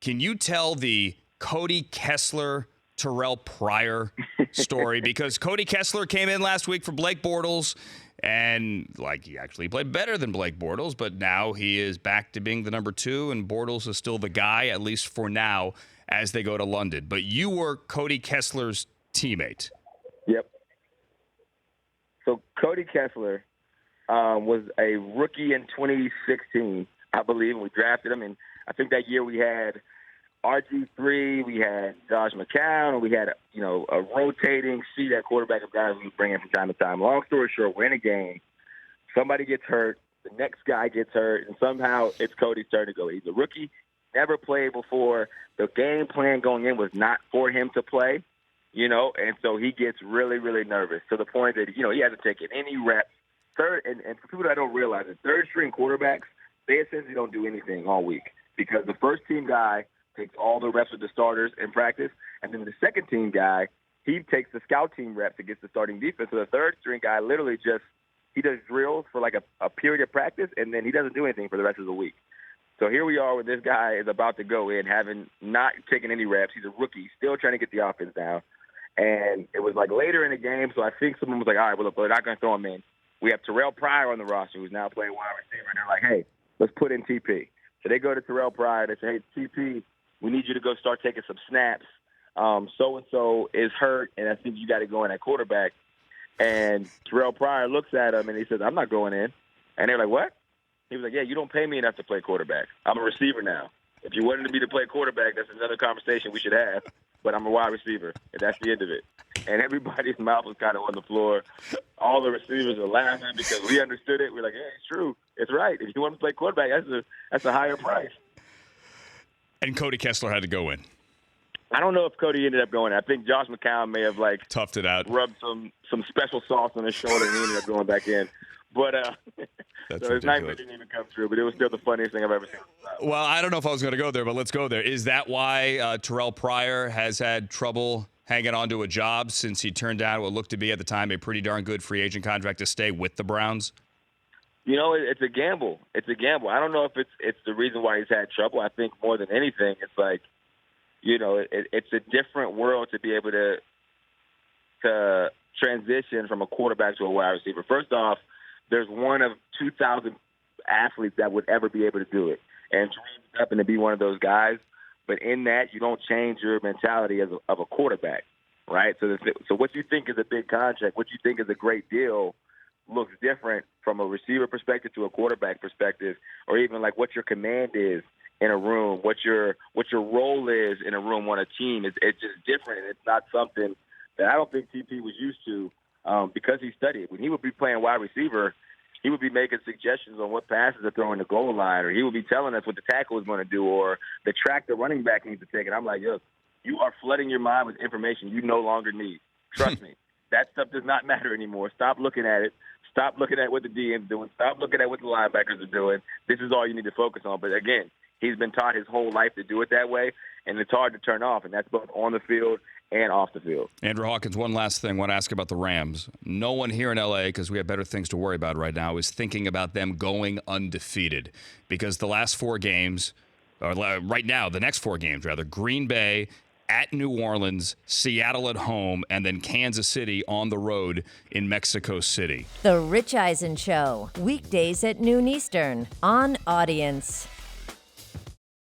Can you tell the Cody Kessler, Terrelle Pryor story? Because Cody Kessler came in last week for Blake Bortles, and he actually played better than Blake Bortles, but now he is back to being the number 2, and Bortles is still the guy, at least for now, as they go to London. But you were Cody Kessler's teammate. Yep. So Cody Kessler was a rookie in 2016, I believe, and we drafted him. And I think that year we had RG3, we had Josh McCown, and we had a rotating seat at quarterback of guys we bring in from time to time. Long story short, we're in a game. Somebody gets hurt. The next guy gets hurt, and somehow it's Cody's turn to go. He's a rookie, never played before. The game plan going in was not for him to play, and so he gets really, really nervous to the point that, he hasn't taken any reps. And for people that don't realize it, third-string quarterbacks, they essentially don't do anything all week because the first-team guy takes all the reps with the starters in practice, and then the second-team guy, he takes the scout team reps against the starting defense. So the third-string guy literally he does drills for a period of practice, and then he doesn't do anything for the rest of the week. So here we are when this guy is about to go in, having not taken any reps. He's a rookie, still trying to get the offense down. And it was later in the game, so I think someone was like, all right, well, look, we're not going to throw him in. We have Terrelle Pryor on the roster who's now playing wide receiver. And they're like, hey, let's put in TP. So they go to Terrelle Pryor. They say, hey, TP, we need you to go start taking some snaps. So-and-so is hurt, and I think you got to go in at quarterback. And Terrelle Pryor looks at him, and he says, I'm not going in. And they're like, what? He was like, yeah, you don't pay me enough to play quarterback. I'm a receiver now. If you wanted me to play quarterback, that's another conversation we should have. But I'm a wide receiver, and that's the end of it. And everybody's mouth was kind of on the floor. All the receivers are laughing because we understood it. We're like, hey, it's true. It's right. If you want to play quarterback, that's a higher price. And Cody Kessler had to go in. I don't know if Cody ended up going. I think Josh McCown may have toughed it out, rubbed some special sauce on his shoulder, and he ended up going back in. But so his nightmare didn't even come true, but it was still the funniest thing I've ever seen. Well, I don't know if I was going to go there, but let's go there. Is that why Terrelle Pryor has had trouble hanging on to a job since he turned down what looked to be at the time a pretty darn good free agent contract to stay with the Browns? It's a gamble. It's a gamble. I don't know if it's the reason why he's had trouble. I think more than anything, it's it's a different world to be able to transition from a quarterback to a wide receiver. First off, there's one of 2,000 athletes that would ever be able to do it. And Terrell happened to be one of those guys. But in that, you don't change your mentality of a quarterback, right? So what you think is a big contract, what you think is a great deal, looks different from a receiver perspective to a quarterback perspective, or even what your command is in a room, what your role is in a room on a team. It's just different. It's not something that I don't think TP was used to because he studied. When he would be playing wide receiver, he would be making suggestions on what passes to throw in the goal line, or he would be telling us what the tackle is going to do, or the track the running back needs to take. And I'm like, look, you are flooding your mind with information you no longer need. Trust me. That stuff does not matter anymore. Stop looking at it. Stop looking at what the DM's doing. Stop looking at what the linebackers are doing. This is all you need to focus on. But, again, he's been taught his whole life to do it that way, and it's hard to turn off, and that's both on the field and off the field. Andrew Hawkins, one last thing I want to ask about the Rams. No one here in L.A., because we have better things to worry about right now, is thinking about them going undefeated because the last 4 games, or right now, the next 4 games, rather, Green Bay at New Orleans, Seattle at home, and then Kansas City on the road in Mexico City. The Rich Eisen Show, weekdays at noon Eastern on Audience.